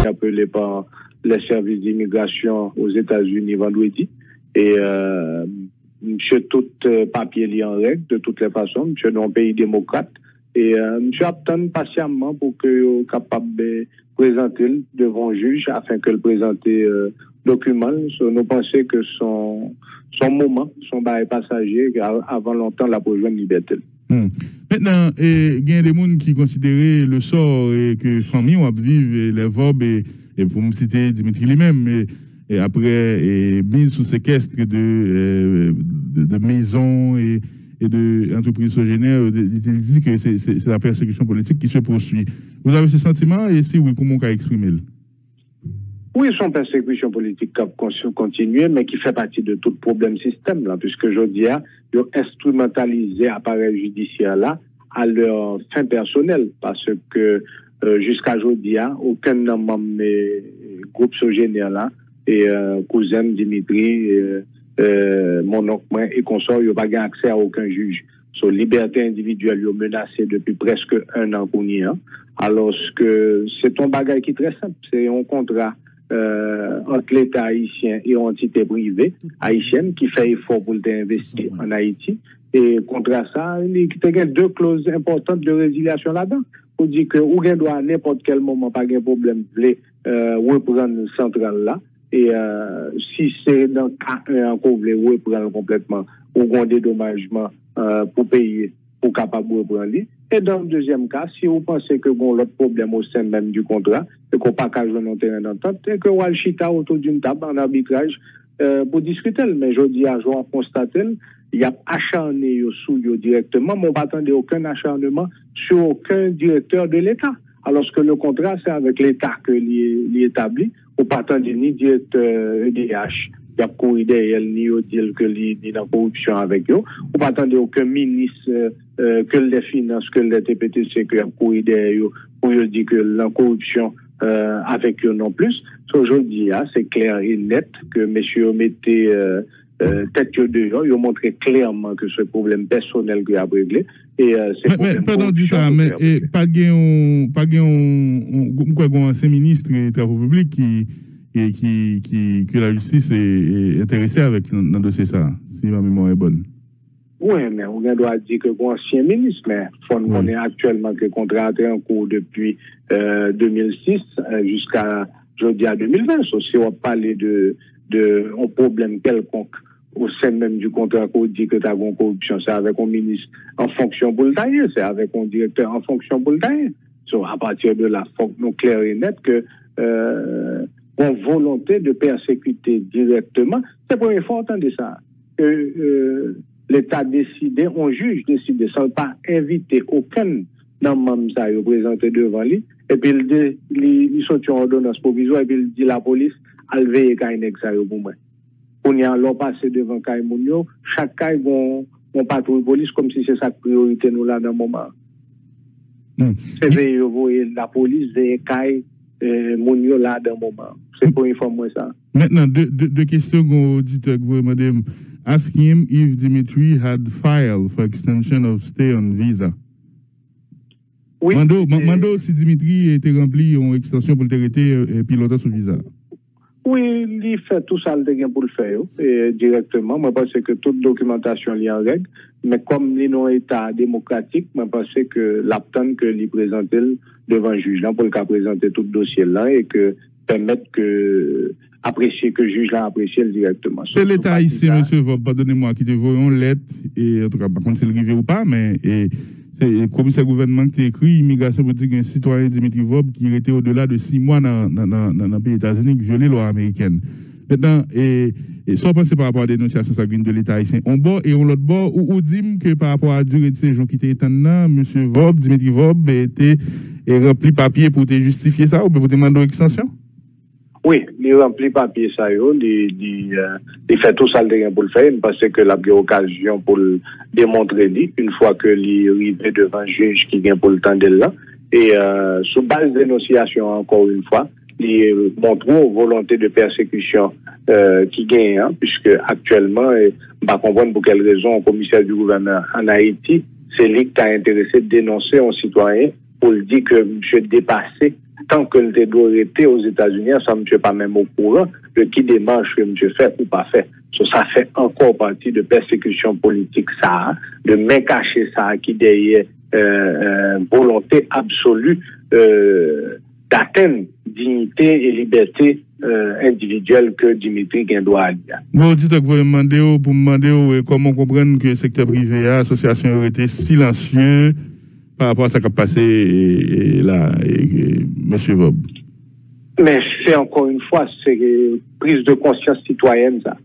Appelé par les services d'immigration aux États-Unis vendredi. Et monsieur, tout papier lié en règle, de toutes les façons. Monsieur, dans un pays démocrate. Et monsieur attend patiemment pour que soit capable de présenter devant le juge afin que le présenter document. Nous pensons que son moment, son bail passager, avant longtemps, la pour joindre liberté. Maintenant, il y a des gens qui considèrent le sort et que famille ont vivre les VOB et pour me citer Dimitri lui-même et après mise sous séquestre de maisons et d'entreprises sogénères, il dit que c'est la persécution politique qui se poursuit. Vous avez ce sentiment et si oui, comment on peut exprimer? Oui, son persécution politique qui continue, mais qui fait partie de tout problème système, là, puisque je dis, ils ont instrumentalisé l'appareil judiciaire là à leur fin personnelle, parce que jusqu'à aujourd'hui, aucun membre des groupes sogénaires là, et cousin Dimitri, mon oncle et consort, ils n'ont pas accès à aucun juge. Son liberté individuelle est menacée depuis presque un an qu'on y est, alors que c'est un bagage qui est très simple, c'est un contrat entre l'État haïtien et l'entité privée haïtienne qui fait effort pour investir en Haïti. Et contre ça, il y a deux clauses importantes de résiliation là-dedans. On dit que ou doit à n'importe quel moment pas de problème de reprendre le central là. Et si c'est dans le cas encore voulez reprendre complètement ou un dédommagement pour payer pour capable de reprendre. Et dans le deuxième cas, si vous pensez que vous avez l'autre problème au sein même du contrat, et qu'on pas qu'à jouer dans terrain d'entente, et que vous avez chita autour d'une table en arbitrage pour discuter. Mais je dis à jouer constater, il y a acharné sous eux directement, mais on pas attendre aucun acharnement sur aucun directeur de l'État. Alors que le contrat, c'est avec l'État que l'établit, on pas attendre ni directeur EDH. Il y a couru derrière ni au dire que ni dans la corruption avec eux. On pas attendre aucun ministre que les finances, que les TPTC qui a couru derrière eux pour dire que la corruption avec eux non plus. Aujourd'hui, c'est clair et net que messieurs mettaient tête dehors, ils ont montré clairement que ce problème personnel qu'il a réglé. Et c'est pardon du ça, mais pas un ancien ministre des Travaux publics que la justice est intéressée avec dans le dossier ça, si ma mémoire est bonne. Oui, mais on doit dire que l'ancien ministre, mais on est actuellement que le contrat est en cours depuis 2006 jusqu'à jeudi à 2020. Si on parle de un problème quelconque au sein même du contrat qu'on dit que tu as une corruption, c'est avec un ministre en fonction pour le tailler, c'est avec un directeur en fonction pour le tailler. À partir de là, il faut nous clair et net que une volonté de persécuter directement, c'est la première fois entendre ça. L'État décidé, un juge décidé, sans pas inviter aucun membre à représenter devant lui, et puis il sort en ordonnance provisoire, et puis il dit la police, elle veille qu'à une examen pour moi. On y a alors passé devant Kaimounio, chaque cas, on patrouille police comme si c'est sa priorité nous là dans le moment. C'est veiller la police, veiller Kai, Mounio là dans le moment. C'est pour informer ça. Maintenant, deux questions qu'on dit que vous madame. Ask him if Dimitri had filed for extension of stay on visa. Oui. Mando si Dimitri était rempli en extension pour le territoire et piloter sous visa. Oui, il fait tout ça pour le faire directement. Moi, je pense que toute documentation est en règle. Mais comme il est un État démocratique, je pense que l'attente que lui présente devant le juge là pour le cas présenter tout le dossier là et que permettre que apprécier que le juge l'a apprécié directement. C'est l'État haïtien, monsieur, pardonnez-moi, qui te voit une lettre, et en tout cas, par contre, c'est le rivé ou pas, mais c'est le commissaire gouvernement qui a écrit immigration pour dire qu'un citoyen Dimitri Vob qui était au-delà de 6 mois dans le pays États-Unis qui violait la loi américaine. Maintenant, et sans penser par rapport à la dénonciation sanguine de l'État haïtien, on bord et on l'autre bord, où dit que par rapport à la durée de séjour qui était étendue, monsieur Vob, Dimitri Vob, était rempli papier pour te justifier ça ou pour te demander une extension? Oui, il remplit papier ça, il fait tout ça pour le faire, parce que la occasion pour le démontrer, une fois que il arrive devant un juge qui vient pour le temps de là, et sous base de dénonciation, encore une fois, il montre une volonté de persécution qui gagne, hein, puisque actuellement, on va comprendre pour quelle raison le commissaire du gouvernement en Haïti, c'est lui qui a intéressé de dénoncer un citoyen pour lui dire que monsieur dépassé tant que le doit été aux États-Unis, ça monsieur pas même au courant de qui démarche que monsieur fait ou pas fait. Ça fait encore partie de persécution politique, ça, de main cachée, ça, qui derrière volonté absolue d'atteindre dignité et liberté individuelle que Dimitri doit aller. Vous dites que vous demandez pour demander comment comprendre que le secteur privé, l'association aurait été silencieux par rapport à ce qui a passé là, M. Vob. Mais c'est encore une fois, c'est prise de conscience citoyenne, ça.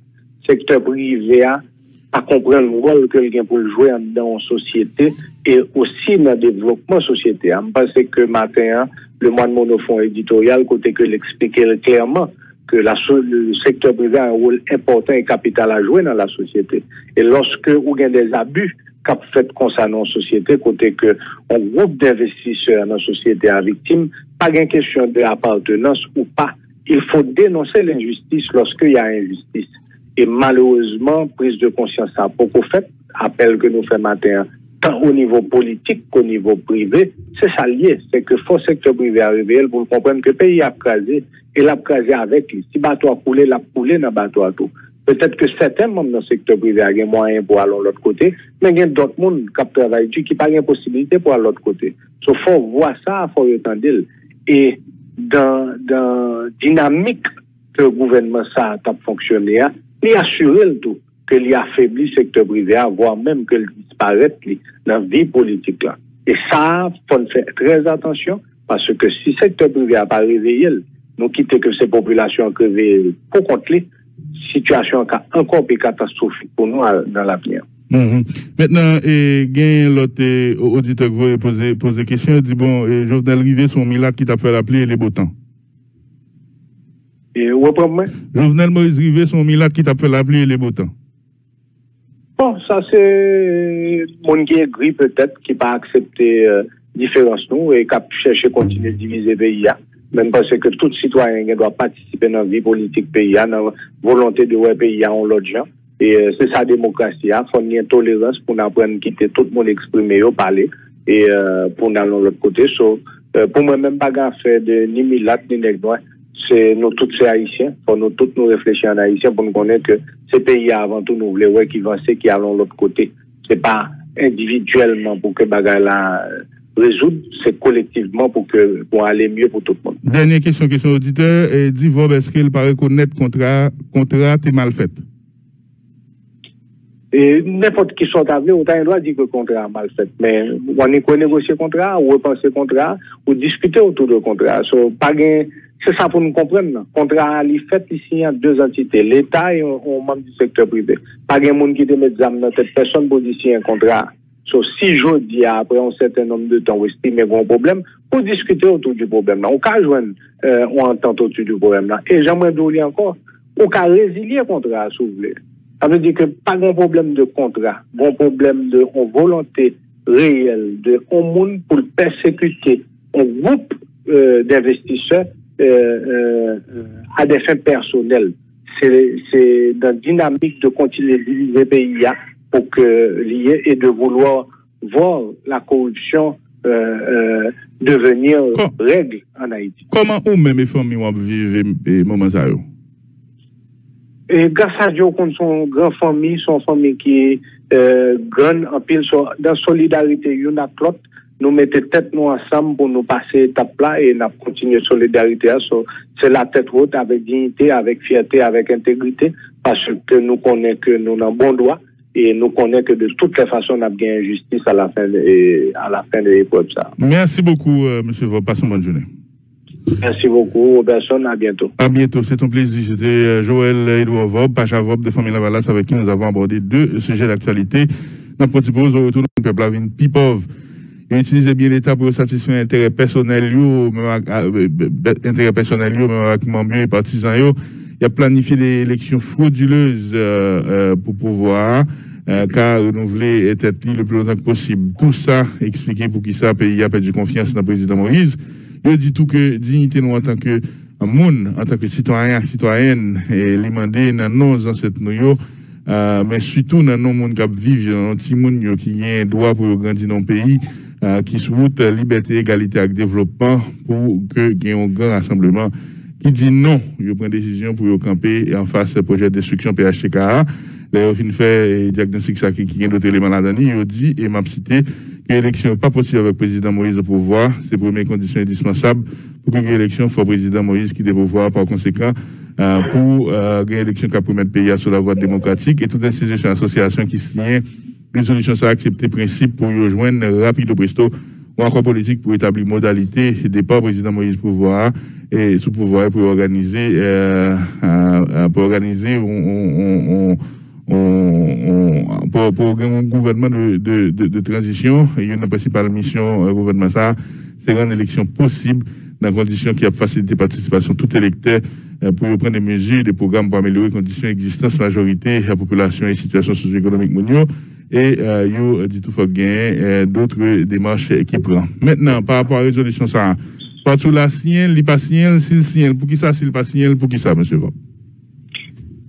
Secteur privé à comprendre le rôle que quelqu'un peut jouer dans la société et aussi dans le développement société. Je pense que matin, le mois de monofond éditorial, côté que l'expliquait clairement que le secteur privé a un rôle important et capital à jouer dans la société. Et lorsque vous avez des abus qu'a fait concernant la société, côté que un groupe d'investisseurs dans la société à victime, pas une question d'appartenance ou pas. Il faut dénoncer l'injustice lorsqu'il y a injustice. Et malheureusement, prise de conscience à beaucoup fait, appel que nous faisons matin, tant au niveau politique qu'au niveau privé, c'est ça lié. C'est que faut secteur privé arriver pour comprendre que le pays a crasé, et l'a crasé avec lui. Si bateau a coulé, l'a coulé dans bateau à tout. Peut-être que certains membres dans le secteur privé ont des moyens pour aller de l'autre côté, mais il y a d'autres monde qui travaillent qui n'ont pas de possibilité pour aller de l'autre côté. Il faut voir ça, il faut entendre. Et dans dynamique que le gouvernement ça a fonctionné, il assurer le tout que il affaiblit le secteur privé, voire même qu'il disparaît dans la vie politique là. Et ça, il faut faire très attention, parce que si le secteur privé n'a pas réveillé, nous quittons que ces populations crevées pour contre situation encore plus catastrophique pour nous dans l'avenir. Maintenant, il y a l'autre auditeur qui veut poser question, il dit bon, Jovenel Rivet, son Mila qui t'a fait l'appeler les beaux temps. Et où est-ce Jovenel Moïse Rivet, son Mila qui t'a fait l'appeler les beaux temps. Bon, ça c'est mon qui est gris peut-être, qui n'a pas accepté différence nous et qui a cherché à continuer de diviser le pays. Même parce que tout citoyen doit participer dans la vie politique pays, dans la volonté de voir le pays en l'autre gens. Et c'est sa démocratie. Il faut une tolérance pour apprendre à quitter tout le monde exprimer, parler, et pour aller de l'autre côté. Pour moi, même pas faire de ni milat, ni nègre, c'est nous tous ces haïtiens. Pour nous tous nous réfléchir en haïtien pour nous connaître que ces pays avant tout nous voulons qui vont qui allons de l'autre côté. C'est pas individuellement pour que bagarre là résoudre, c'est collectivement pour aller mieux pour tout le monde. Dernière question auditeur, dit Vob, est-ce qu'il paraît reconnaître contrat est mal fait? Et n'importe qui sont appelés, autant il doit dire que le contrat est mal fait. Mais on y peut négocier le contrat, ou repenser le contrat, ou discuter autour du contrat. C'est ça pour nous comprendre. Le contrat est fait ici, il y a deux entités, l'État et un membre du secteur privé. Pas de monde qui te met des âmes dans cette personne pour dire un contrat. Si je dis après un certain nombre de temps, on estime qu'il y a un problème, pour discuter autour du problème. On peut joindre on entend autour du problème. Et j'aimerais dire encore, on peut résilier le contrat, si vous voulez. Ça veut dire que pas de problème de contrat, bon problème de volonté réelle de monde pour persécuter un groupe d'investisseurs à des fins personnelles. C'est dans la dynamique de continuer de diviser le pays pour que lié et de vouloir voir la corruption devenir règle en Haïti. Comment ou même les familles vivent les moments à eux? Et grâce à Dieu, qu'on son grand famille, son famille qui est grande en pile, dans solidarité, une à l'autre, nous mettons tête nous ensemble pour nous passer étape là et nous continuer solidarité. C'est la tête haute avec dignité, avec fierté, avec intégrité, parce que nous connaissons que nous avons bon droit et nous connaissons que de toutes les façons, nous avons gagné justice à la fin de l'épreuve. Merci beaucoup, M. Vob. Passez une bonne journée. Merci beaucoup, Robertson. À bientôt. À bientôt. C'est un plaisir. C'était Joël Edouard Vob, Pacha Vob de Famille Lavalas, avec qui nous avons abordé deux sujets d'actualité. Dans le pose au retour du peuple à une plus pauvre. Et utiliser bien l'État pour satisfaire l'intérêt personnel, même avec membres et partisans. Il a planifié des élections frauduleuses pour pouvoir car renouveler être le plus longtemps que possible. Tout ça expliqué pour qui ça pays a perdu confiance dans le président Moïse. Il dit tout que dignité nous en tant que monde en tant que citoyen, citoyenne, et les demander dans nos ancêtres nous, mais surtout dans nos monde qui vivent, dans nos petits monde qui ont un droit pour grandir dans le pays, qui souhaitent liberté, égalité et développement pour que y ait un grand rassemblement qui dit non, il prend décision pour camper en face projet de destruction PHTKA. D'ailleurs, il fait diagnostic ça qui vient d'autres éléments là-dedans, il dit et m'a cité que l'élection n'est pas possible avec le président Moïse au pouvoir, c'est la première condition indispensable pour que l'élection soit président Moïse qui devait pouvoir par conséquent pour gagner l'élection qui permet de payer sur la voie démocratique et toute institution association qui signe résolution ça accepter principe pour rejoindre rapide au presto ou encore politique pour établir modalité départ président Moïse pouvoir et sous pouvoir pour organiser pour un gouvernement de transition. Et une principale mission gouvernement ça, c'est rendre l'élection possible dans des conditions qui a facilité la participation de tout électeur pour prendre des mesures, des programmes pour améliorer les conditions d'existence majorité de la population et situation socio-économique mondiale. Et yo dit tout faut gagner d'autres démarches qui prend. Maintenant, par rapport à la résolution ça, partout la sienne, li pas sienne, s'il sienne, pour qui ça, s'il pas sienne, pour qui ça, monsieur Vaub?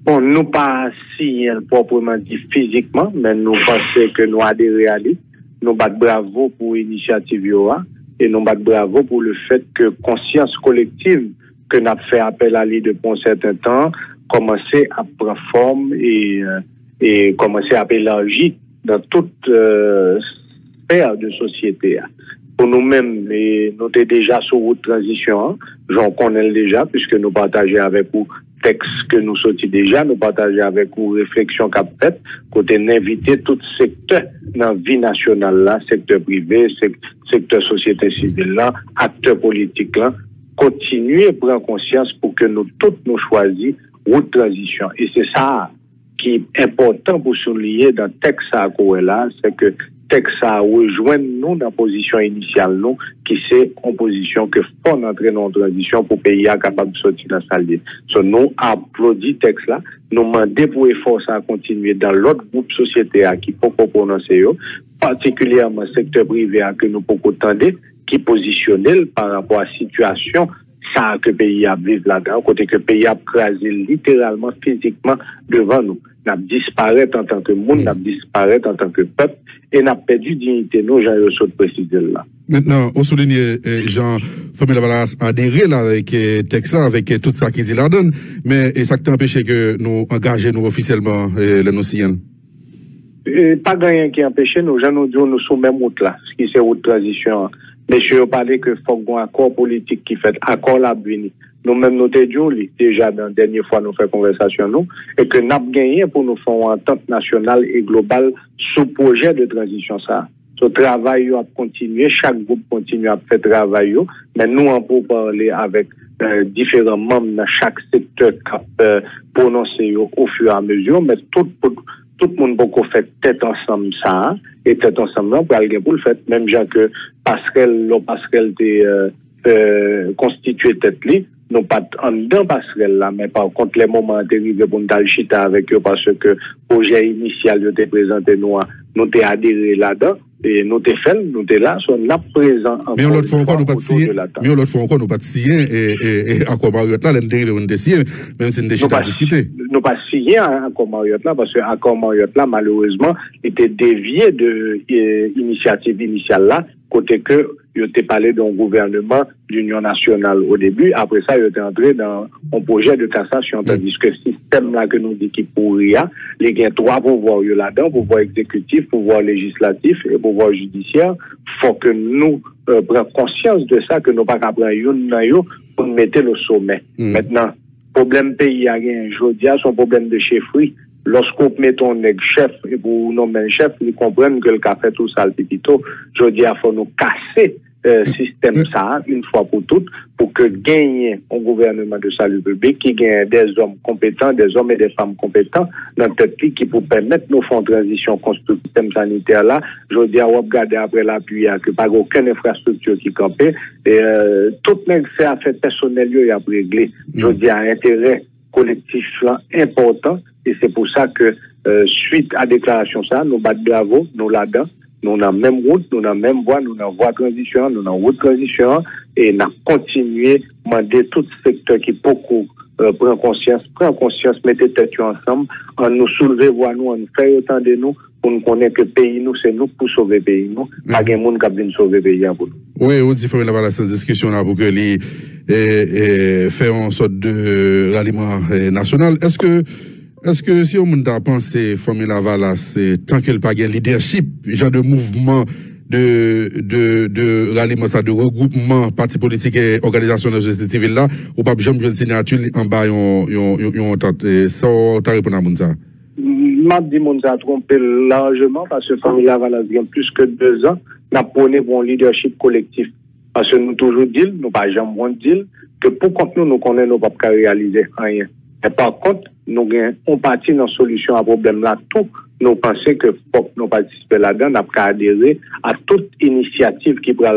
Bon, nous pas signer proprement dit physiquement, mais nous pensons que nous adhérons à lui. Nous battons bravo pour l'initiative Yoa et nous battons bravo pour le fait que conscience collective que nous avons fait appel à lui depuis un certain temps commencer à prendre forme et commencer à élargir dans toute sphère de société. Pour nous-mêmes, nous sommes déjà sur route de transition, j'en connais déjà puisque nous partageons avec vous texte que nous sortis déjà, nous partageons avec vous réflexion qu'a fait, côté d'inviter tout secteur dans la vie nationale là, secteur privé, secteur société civile là, acteurs politiques là, continuer à prendre conscience pour que nous tous nous choisissions route de transition. Et c'est ça qui est important pour souligner dans le texte à là, c'est que texte à rejoindre nous dans la position initiale, nous, qui c'est en position que faut entrer dans la transition pour pays capable de sortir dans sa ligne. So, nous applaudissons texte là, nous demandons pour effort à continuer dans l'autre groupe société qui peut prononcer, particulièrement le secteur privé que nous pouvons attendre, qui positionnel par rapport à la situation ça que le pays a vécu là-dedans, côté que le pays a crasé littéralement, physiquement devant nous. N'a disparu en tant que monde, n'a disparu en tant que peuple, et n'a perdu dignité, nous, j'en ai de préciser là. Maintenant, on souligne, Jean, Famille Lavalas a adhéré là avec Texas, avec tout ça qui dit là-dedans, mais ça qui empêché que nous engagions nous officiellement les Nociens? Pas rien qui empêche nous, j'en ai dit, nous sommes même route là, ce qui c'est route transition. Monsieur a parlé que faut un accord politique qui fait accord la Bini. Nous-mêmes, nous t'aidions déjà dans la dernière fois nous fait conversation nous, et que nous avons gagné pour nous faire une entente nationale et globale sous projet de transition ça. Ce travail a continué, chaque groupe continue à faire travail, mais nous on peut parler avec différents membres dans chaque secteur qui prononcé au fur et à mesure, mais tout le monde peut faire tête ensemble ça, et tête ensemble pour aller pour le fait, même gens que passerelle constitué tête li, non pas en dedans passerelle là, mais par contre les moments arrivés pour nous chita avec eux parce que le projet initial de présenté nous t'es adhéré là-dedans, et nous t'es fait, nous t'es là, soit là présent. Mais on l'autre fois encore nous pas signé, mais on l'autre fois encore nous pas signé, et encore Mariotte là, l'intérêt on décide, même si nous déjà discuté. Nous pas signé encore Mariotte là, parce que encore Mariotte là, malheureusement, était dévié de l'initiative initiale là, côté que il était parlé d'un gouvernement d'union nationale au début, après ça il était entré dans un projet de cassation, tandis que le système là que nous dit qui pourrait, il y a trois pouvoirs là-dedans, pouvoir exécutif, pouvoir législatif et pouvoir judiciaire. Faut que nous prenions conscience de ça, que nous pas prendre une pour nous mettre le sommet. Maintenant, problème pays a gagné aujourd'hui, son problème de chefferie. Lorsqu'on met ton chef et pour nommer un chef, ils comprennent que le café tout ça, le petito, je dis, il faut nous casser système ça, une fois pour toutes, pour que gagner un gouvernement de salut public qui gagne des hommes compétents, des hommes et des femmes compétents dans notre pays qui pour permettre nos fonds de transition construire le système sanitaire là. Je dis, on va regarder après l'appui, que pas aucune infrastructure qui campait, et tout le monde fait affaire personnelle, il a réglé. Je dis, un intérêt collectif là, important. Et c'est pour ça que, suite à la déclaration ça, nous battons bravo, nous là-dedans, nous avons la même route, nous avons la même voie, nous avons voie transition, nous avons route transition, et nous avons continué demander tout secteur qui beaucoup prend conscience, mettez tête ensemble, en nous soulever, voir nous, en nous faire autant de nous, pour nous connaître que le pays nous, c'est nous pour sauver le pays nous, pas de monde qui vient sauver le pays pour nous. Oui, on dit, Formule Lavalas, cette discussion là, pour que les, faire une sorte de ralliement national. Est-ce que si on a pensé, Formule Lavalas, tant qu'elle n'a pas de leadership, genre de mouvement, de ralliement, de regroupement, parti politique et organisation de la société civile là, ou pas jamais une signature en bas, yon entente. Ça, t'as répondu à Mounza? M'a dit Mounza a trompé largement parce que Famille Lavalas vient plus que 2 ans, n'a prôné pour un leadership collectif. Parce que nous toujours dit, nous pas jamais dit, que pour contre nous connaissons, nous pas réaliser rien. Et par contre, nous on partit dans solution à problème là tout. Nous pensons que faut que nous participer là-dedans, nous avons adhérer à toute initiative qui pourrait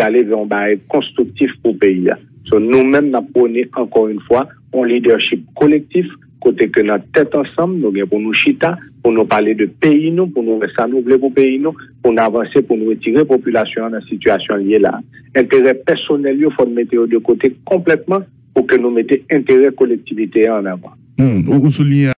aller vers un bail constructif pour le pays. So, nous-mêmes, nous avons encore une fois un leadership collectif, côté que notre tête ensemble, nous avons pour nous chita, pour nous parler de pays, nous, pour nous renouveler pour pays, nous, pour nous avancer, pour nous retirer la population dans la situation liée là. Intérêt personnel, il faut mettre de côté complètement pour que nous mettions intérêt collectivité en avant. Vous soulignez